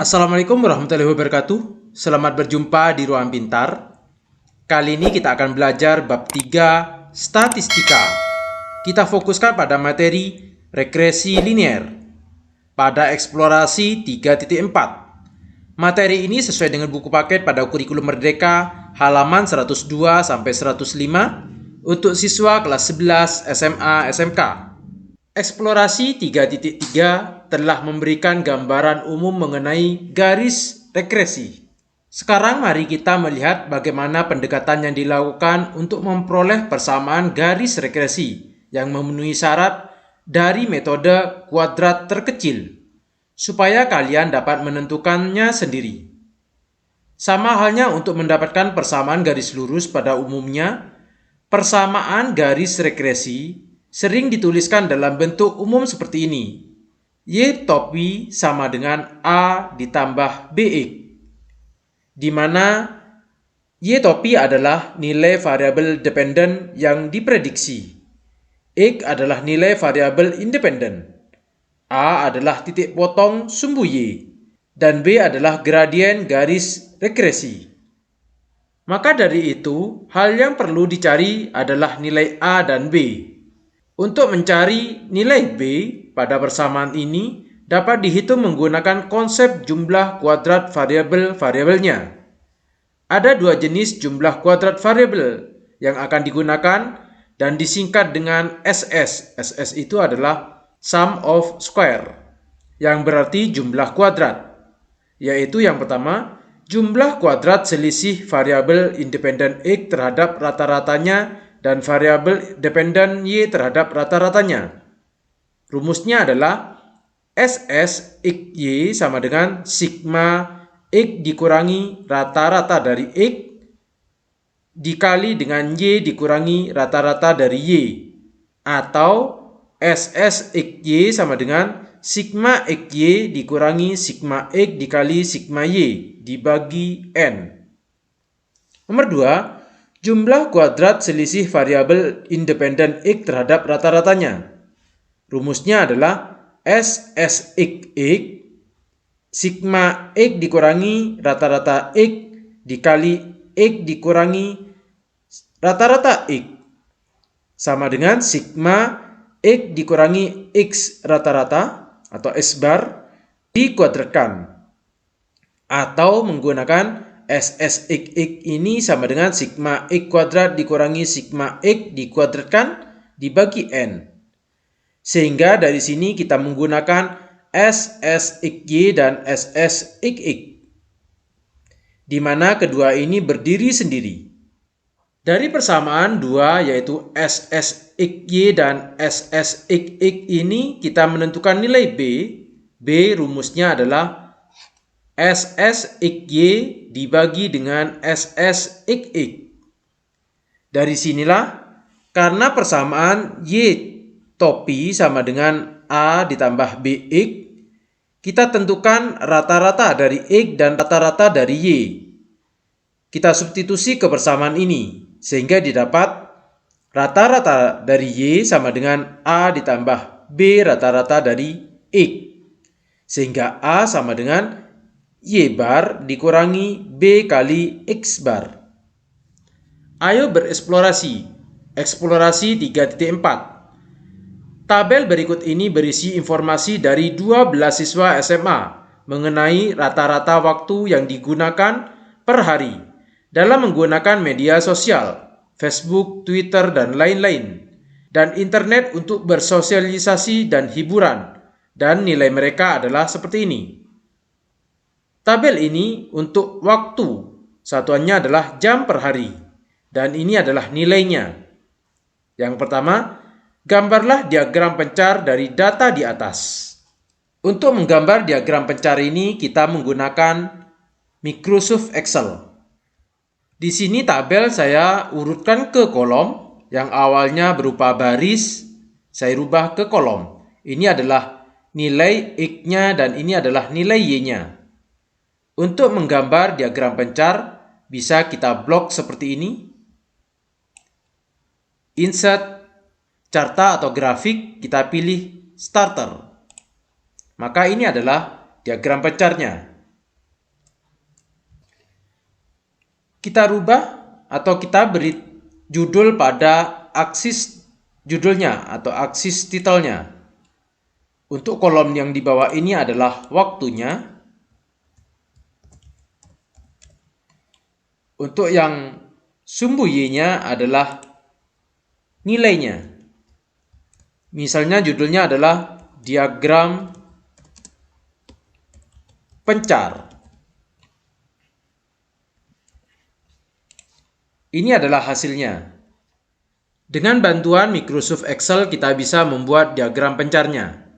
Assalamualaikum warahmatullahi wabarakatuh. Selamat berjumpa di Ruang Pintar. Kali ini kita akan belajar bab 3 statistika. Kita fokuskan pada materi regresi linear pada eksplorasi 3.4. Materi ini sesuai dengan buku paket pada kurikulum Merdeka halaman 102 sampai 105 untuk siswa kelas 11 SMA SMK. Eksplorasi 3.3 telah memberikan gambaran umum mengenai garis regresi. Sekarang mari kita melihat bagaimana pendekatan yang dilakukan untuk memperoleh persamaan garis regresi yang memenuhi syarat dari metode kuadrat terkecil, supaya kalian dapat menentukannya sendiri. Sama halnya untuk mendapatkan persamaan garis lurus pada umumnya, persamaan garis regresi sering dituliskan dalam bentuk umum seperti ini. Y topi sama dengan A ditambah BX, di mana Y topi adalah nilai variabel dependen yang diprediksi. X adalah nilai variabel independen. A adalah titik potong sumbu Y, dan B adalah gradien garis regresi. Maka dari itu, hal yang perlu dicari adalah nilai A dan B. Untuk mencari nilai B pada persamaan ini dapat dihitung menggunakan konsep jumlah kuadrat variabel-variabelnya. Ada dua jenis jumlah kuadrat variabel yang akan digunakan dan disingkat dengan SS. SS itu adalah sum of square, yang berarti jumlah kuadrat, yaitu yang pertama, jumlah kuadrat selisih variabel independen X terhadap rata-ratanya dan variabel dependen Y terhadap rata-ratanya. Rumusnya adalah SS X Y sama dengan sigma X dikurangi rata-rata dari X dikali dengan Y dikurangi rata-rata dari Y, atau SS X Y sama dengan sigma X Y dikurangi sigma X dikali sigma Y dibagi N. Nomor 2, jumlah kuadrat selisih variabel independen X terhadap rata-ratanya. Rumusnya adalah SSXX sigma X dikurangi rata-rata X dikali X dikurangi rata-rata X sama dengan sigma X dikurangi X rata-rata atau S bar dikuadratkan, atau menggunakan SSXX ini sama dengan sigma X kuadrat dikurangi sigma X dikuadratkan dibagi N. Sehingga dari sini kita menggunakan SSXY dan SSXX, di mana kedua ini berdiri sendiri. Dari persamaan dua yaitu SSXY dan SSXX ini kita menentukan nilai B. B rumusnya adalah SSXY dibagi dengan SSXX. Dari sinilah, karena persamaan Y topi sama dengan A ditambah BX, kita tentukan rata-rata dari X dan rata-rata dari Y. Kita substitusi ke persamaan ini, sehingga didapat rata-rata dari Y sama dengan A ditambah B rata-rata dari X. Sehingga A sama dengan Y bar dikurangi B kali X bar. Ayo bereksplorasi. Eksplorasi 3.4. Tabel berikut ini berisi informasi dari 12 siswa SMA mengenai rata-rata waktu yang digunakan per hari dalam menggunakan media sosial, Facebook, Twitter, dan lain-lain, dan internet untuk bersosialisasi dan hiburan, dan nilai mereka adalah seperti ini. Tabel ini untuk waktu, satuannya adalah jam per hari, dan ini adalah nilainya. Yang pertama, gambarlah diagram pencar dari data di atas. Untuk menggambar diagram pencar ini, kita menggunakan Microsoft Excel. Di sini tabel saya urutkan ke kolom, yang awalnya berupa baris, saya rubah ke kolom. Ini adalah nilai X-nya dan ini adalah nilai Y-nya. Untuk menggambar diagram pencar, bisa kita blok seperti ini. Insert, carta atau grafik, kita pilih starter. Maka ini adalah diagram pencarnya. Kita rubah atau kita beri judul pada aksis judulnya atau aksis titelnya. Untuk kolom yang di bawah ini adalah waktunya. Untuk yang sumbu Y-nya adalah nilainya. Misalnya judulnya adalah diagram pencar. Ini adalah hasilnya. Dengan bantuan Microsoft Excel kita bisa membuat diagram pencarnya.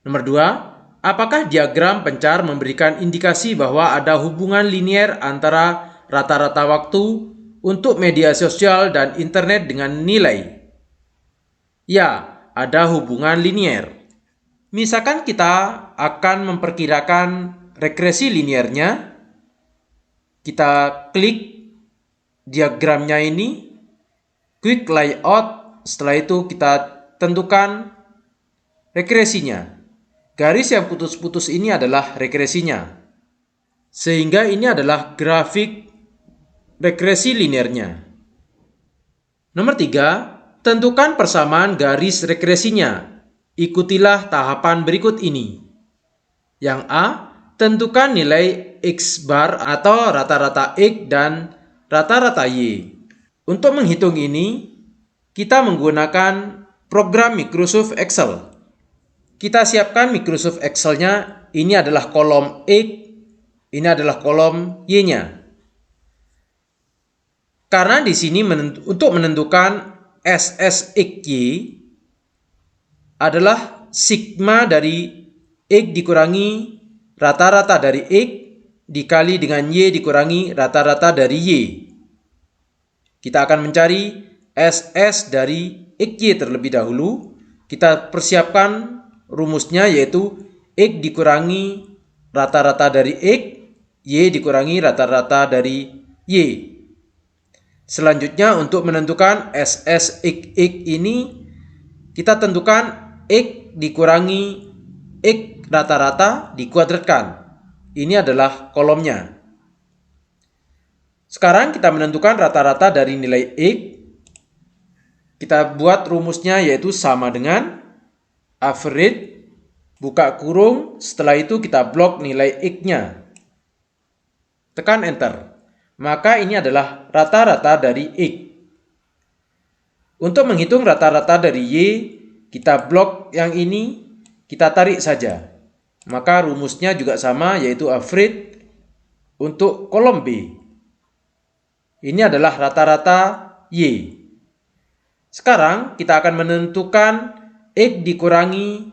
Nomor 2, apakah diagram pencar memberikan indikasi bahwa ada hubungan linier antara rata-rata waktu untuk media sosial dan internet dengan nilai? Ya, ada hubungan linier. Misalkan kita akan memperkirakan regresi liniernya. Kita klik diagramnya ini, quick layout, setelah itu kita tentukan regresinya. Garis yang putus-putus ini adalah regresinya. Sehingga ini adalah grafik regresi linearnya. Nomor 3, tentukan persamaan garis regresinya. Ikutilah tahapan berikut ini. Yang A, tentukan nilai X bar atau rata-rata X dan rata-rata Y. Untuk menghitung ini, kita menggunakan program Microsoft Excel. Kita siapkan Microsoft Excel-nya. Ini adalah kolom X, ini adalah kolom Y-nya. Karena di sini untuk menentukan SSXY adalah sigma dari X dikurangi rata-rata dari X dikali dengan Y dikurangi rata-rata dari Y. Kita akan mencari SS dari XY terlebih dahulu. Kita persiapkan rumusnya yaitu X dikurangi rata-rata dari X, Y dikurangi rata-rata dari Y. Selanjutnya untuk menentukan SSXX ini kita tentukan X dikurangi X rata-rata dikuadratkan. Ini adalah kolomnya. Sekarang kita menentukan rata-rata dari nilai X. Kita buat rumusnya yaitu sama dengan average, buka kurung, setelah itu kita blok nilai X-nya. Tekan enter. Maka ini adalah rata-rata dari X. Untuk menghitung rata-rata dari Y, kita blok yang ini, kita tarik saja. Maka rumusnya juga sama yaitu average untuk kolom B. Ini adalah rata-rata Y. Sekarang kita akan menentukan X dikurangi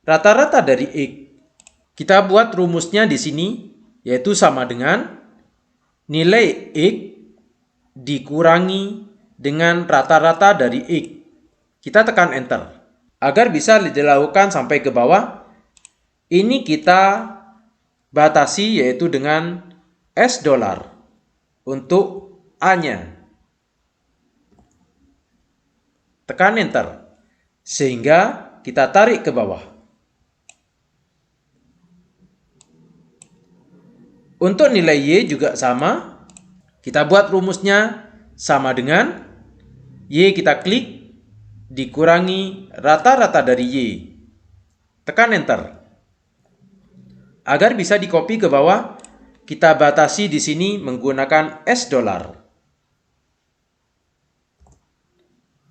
rata-rata dari X. Kita buat rumusnya di sini yaitu sama dengan nilai X dikurangi dengan rata-rata dari X. Kita tekan enter. Agar bisa dilakukan sampai ke bawah, ini kita batasi yaitu dengan $. Untuk A-nya. Tekan enter. Sehingga kita tarik ke bawah. Untuk nilai Y juga sama. Kita buat rumusnya sama dengan Y kita klik dikurangi rata-rata dari Y. Tekan enter. Agar bisa di-copy ke bawah, kita batasi di sini menggunakan $.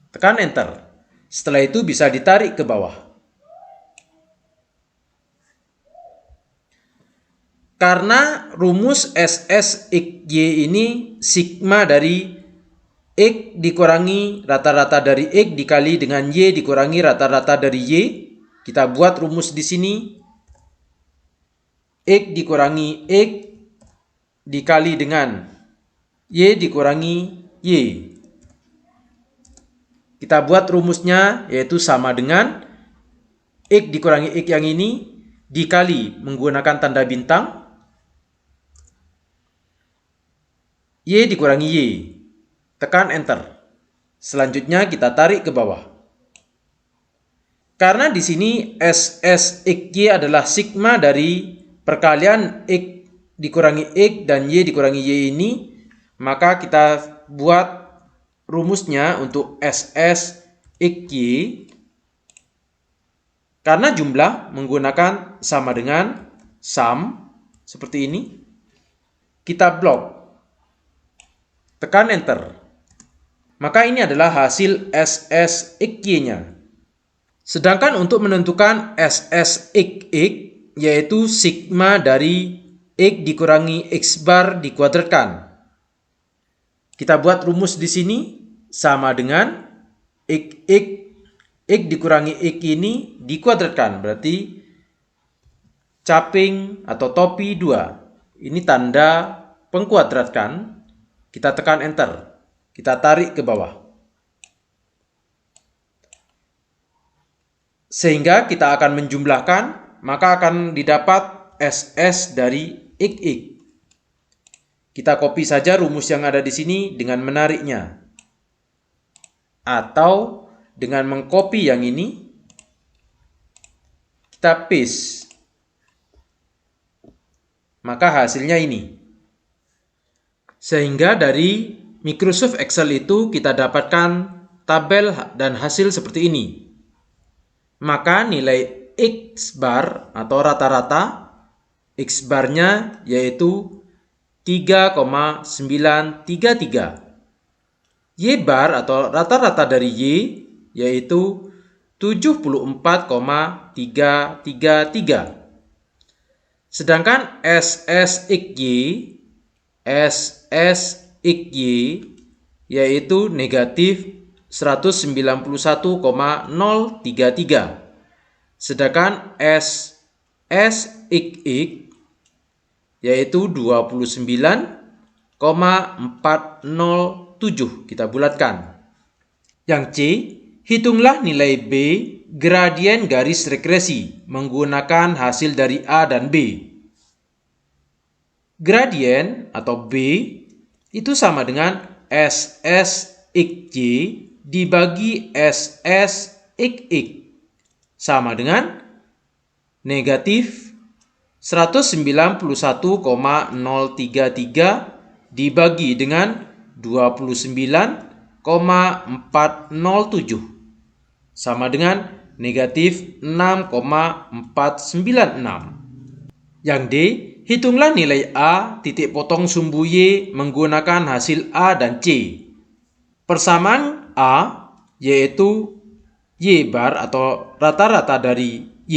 Tekan enter. Setelah itu bisa ditarik ke bawah. Karena rumus SSXY ini sigma dari X dikurangi rata-rata dari X dikali dengan Y dikurangi rata-rata dari Y. Kita buat rumus di sini. X dikurangi X dikali dengan Y dikurangi Y. Kita buat rumusnya yaitu sama dengan X dikurangi X yang ini dikali menggunakan tanda bintang Y dikurangi Y. Tekan enter. Selanjutnya kita tarik ke bawah. Karena di sini SSXY adalah sigma dari perkalian X dikurangi X dan Y dikurangi Y ini, Maka kita buat rumusnya untuk SS X Y. Karena jumlah menggunakan sama dengan sum, seperti ini. Kita blok. Tekan enter. Maka ini adalah hasil SS X Y-nya. Sedangkan untuk menentukan SS X X, yaitu sigma dari X dikurangi X bar dikuadratkan. Kita buat rumus di sini sama dengan X dikurangi X ini dikuadratkan. Berarti caping atau topi 2. Ini tanda pengkuadratkan. Kita tekan enter. Kita tarik ke bawah. Sehingga kita akan menjumlahkan, maka akan didapat SS dari XX. Kita copy saja rumus yang ada di sini dengan menariknya. Atau dengan mengcopy yang ini, kita paste. Maka hasilnya ini. Sehingga dari Microsoft Excel itu kita dapatkan tabel dan hasil seperti ini. Maka nilai X bar atau rata-rata X barnya yaitu 3,933. Y bar atau rata-rata dari Y yaitu 74,333. Sedangkan SSXY yaitu negatif 191,033. Sedangkan SSXX yaitu 29,407. Kita bulatkan. Yang C, hitunglah nilai B gradien garis regresi menggunakan hasil dari A dan B. Gradien atau B itu sama dengan SSXY dibagi SSXX sama dengan negatif 191,033 dibagi dengan 29,407 sama dengan negatif 6,496. Yang D, hitunglah nilai A titik potong sumbu Y menggunakan hasil A dan C. Persamaan A yaitu Y bar atau rata-rata dari Y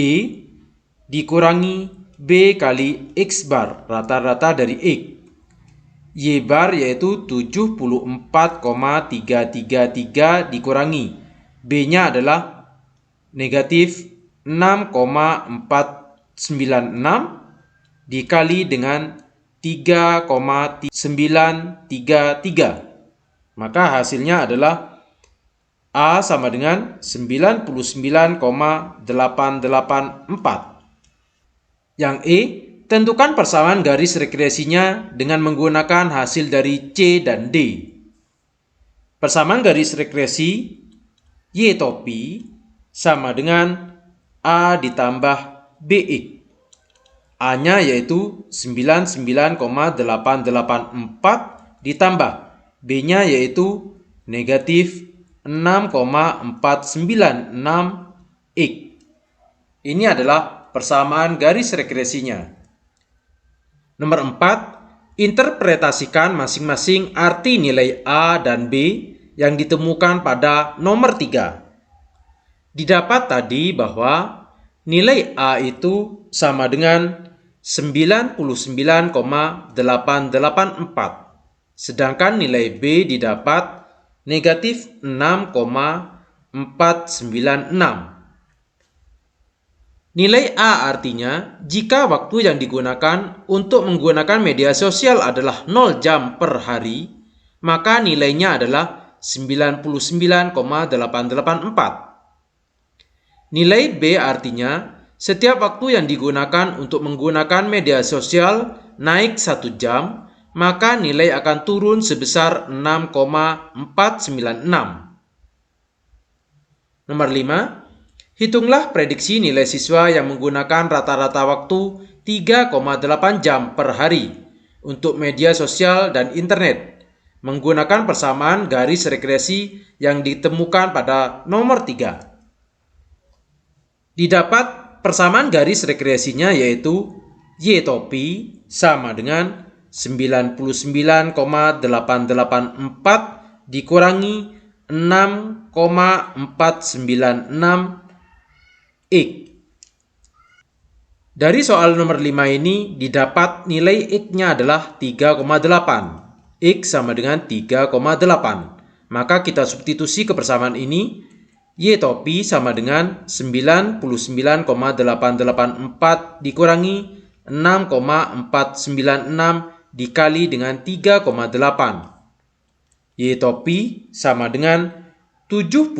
dikurangi B kali X bar rata-rata dari X. Y bar yaitu 74,333 dikurangi B-nya adalah negatif 6,496 dikali dengan 3,933. Maka hasilnya adalah A sama dengan 99,884. Yang E, tentukan persamaan garis regresinya dengan menggunakan hasil dari C dan D. Persamaan garis regresi Y topi sama dengan A ditambah BX. A-nya yaitu 99,884 ditambah B-nya yaitu negatif 6,496X. Ini adalah persamaan garis regresinya. Nomor 4, interpretasikan masing-masing arti nilai A dan B yang ditemukan pada nomor 3. Didapat tadi bahwa nilai A itu sama dengan 99,884. Sedangkan nilai B didapat negatif 6,496. Nilai A artinya jika waktu yang digunakan untuk menggunakan media sosial adalah 0 jam per hari, maka nilainya adalah 99,884. Nilai B artinya setiap waktu yang digunakan untuk menggunakan media sosial naik 1 jam, maka nilai akan turun sebesar 6,496. Nomor 5, hitunglah prediksi nilai siswa yang menggunakan rata-rata waktu 3,8 jam per hari untuk media sosial dan internet menggunakan persamaan garis regresi yang ditemukan pada nomor 3. Didapat persamaan garis regresinya yaitu Y topi sama dengan 99,884 dikurangi 6,496 X. Dari soal nomor 5 ini didapat nilai X-nya adalah 3,8. X sama dengan 3,8. Maka kita substitusi ke persamaan ini. Y topi sama dengan 99,884 dikurangi 6,496 dikali dengan 3,8. Y topi sama dengan 75,2.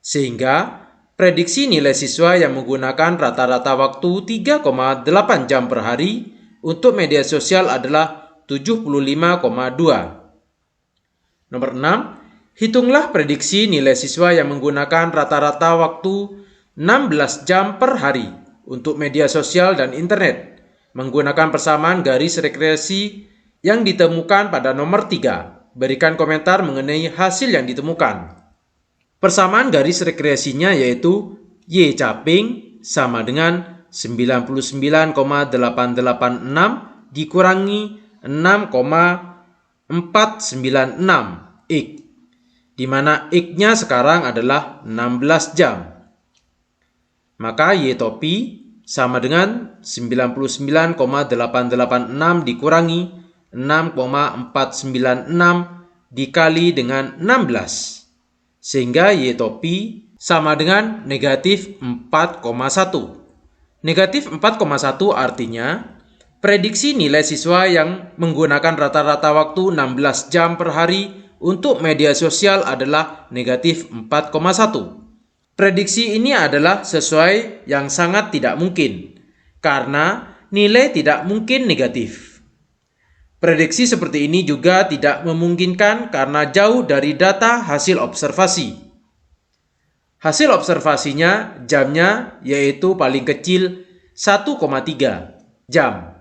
Sehingga prediksi nilai siswa yang menggunakan rata-rata waktu 3,8 jam per hari untuk media sosial adalah 75,2. Nomor 6. Hitunglah prediksi nilai siswa yang menggunakan rata-rata waktu 16 jam per hari untuk media sosial dan internet menggunakan persamaan garis regresi yang ditemukan pada nomor 3. Berikan komentar mengenai hasil yang ditemukan. Persamaan garis regresinya yaitu Y caping sama dengan 99,886 dikurangi 6,496 X, di mana X-nya sekarang adalah 16 jam. Maka Y topi sama dengan 99,886 dikurangi 6,496 dikali dengan 16. Sehingga Y topi sama dengan negatif 4,1. Negatif 4,1 artinya prediksi nilai siswa yang menggunakan rata-rata waktu 16 jam per hari untuk media sosial adalah negatif 4,1. Prediksi ini adalah sesuai yang sangat tidak mungkin, karena nilai tidak mungkin negatif. Prediksi seperti ini juga tidak memungkinkan karena jauh dari data hasil observasi. Hasil observasinya jamnya yaitu paling kecil 1,3 jam,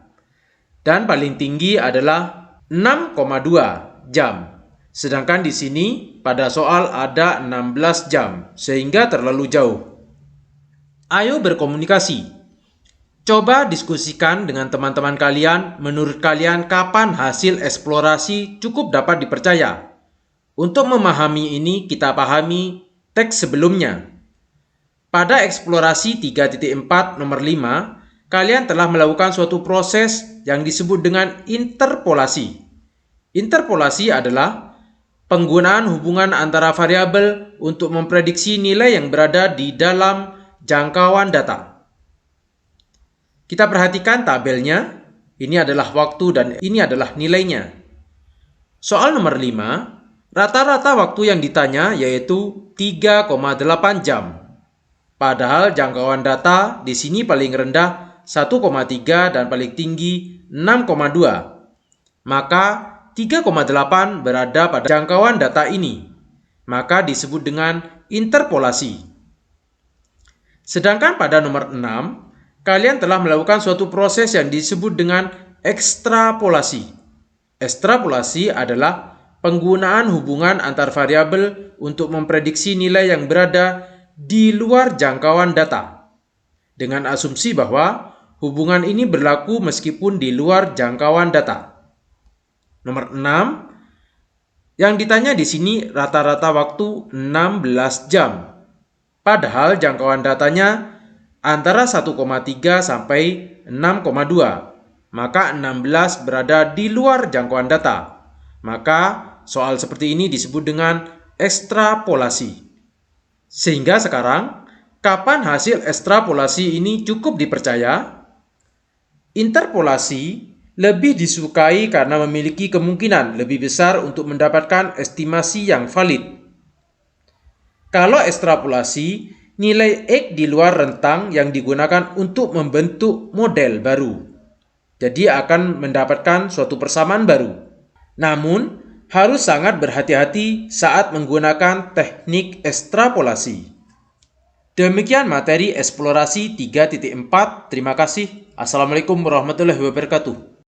dan paling tinggi adalah 6,2 jam. Sedangkan di sini pada soal ada 16 jam, sehingga terlalu jauh. Ayo berkomunikasi. Coba diskusikan dengan teman-teman kalian, menurut kalian kapan hasil eksplorasi cukup dapat dipercaya. Untuk memahami ini, kita pahami teks sebelumnya. Pada eksplorasi 3.4 nomor 5, kalian telah melakukan suatu proses yang disebut dengan interpolasi. Interpolasi adalah penggunaan hubungan antara variabel untuk memprediksi nilai yang berada di dalam jangkauan data. Kita perhatikan tabelnya, ini adalah waktu dan ini adalah nilainya. Soal nomor 5, rata-rata waktu yang ditanya yaitu 3,8 jam. Padahal jangkauan data di sini paling rendah 1,3 dan paling tinggi 6,2. Maka 3,8 berada pada jangkauan data ini, maka disebut dengan interpolasi. Sedangkan pada nomor 6, kalian telah melakukan suatu proses yang disebut dengan ekstrapolasi. Ekstrapolasi adalah penggunaan hubungan antar variabel untuk memprediksi nilai yang berada di luar jangkauan data, dengan asumsi bahwa hubungan ini berlaku meskipun di luar jangkauan data. Nomor 6, yang ditanya di sini rata-rata waktu 16 jam. Padahal jangkauan datanya antara 1,3 sampai 6,2. Maka 16 berada di luar jangkauan data. Maka soal seperti ini disebut dengan ekstrapolasi. Sehingga sekarang, kapan hasil ekstrapolasi ini cukup dipercaya? Interpolasi lebih disukai karena memiliki kemungkinan lebih besar untuk mendapatkan estimasi yang valid. Kalau ekstrapolasi, nilai X di luar rentang yang digunakan untuk membentuk model baru. Jadi akan mendapatkan suatu persamaan baru. Namun, harus sangat berhati-hati saat menggunakan teknik ekstrapolasi. Demikian materi eksplorasi 3.4. Terima kasih. Assalamualaikum warahmatullahi wabarakatuh.